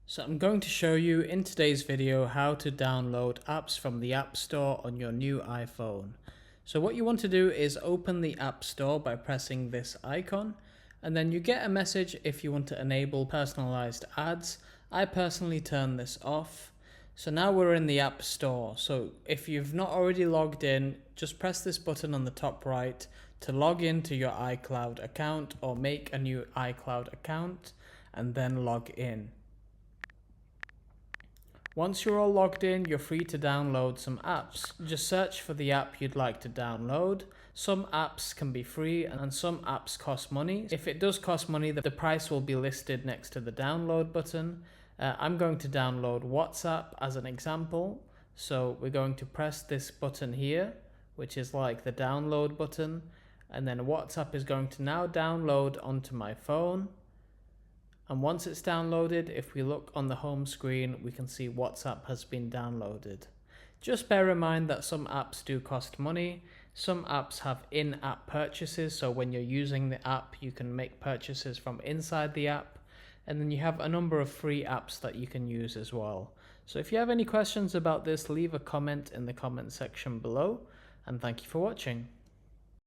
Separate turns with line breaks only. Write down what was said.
So I'm going to show you in today's video how to download apps from the App Store on your new iPhone. So what you want to do is open the App Store by pressing this icon, and then you get a message if you want to enable personalized ads. I personally turn this off. So now we're in the App Store. So if you've not already logged in, just press this button on the top right to log into your iCloud account or make a new iCloud account and then log in. Once you're all logged in, you're free to download some apps. Just search for the app you'd like to download. Some apps can be free and some apps cost money. If it does cost money, the price will be listed next to the download button. I'm going to download WhatsApp as an example. So we're going to press this button here, which is like the download button. And then WhatsApp is going to now download onto my phone. And once it's downloaded, if we look on the home screen, we can see WhatsApp has been downloaded. Just bear in mind that some apps do cost money. Some apps have in-app purchases, so when you're using the app, you can make purchases from inside the app. And then you have a number of free apps that you can use as well. So if you have any questions about this, leave a comment in the comment section below. And thank you for watching.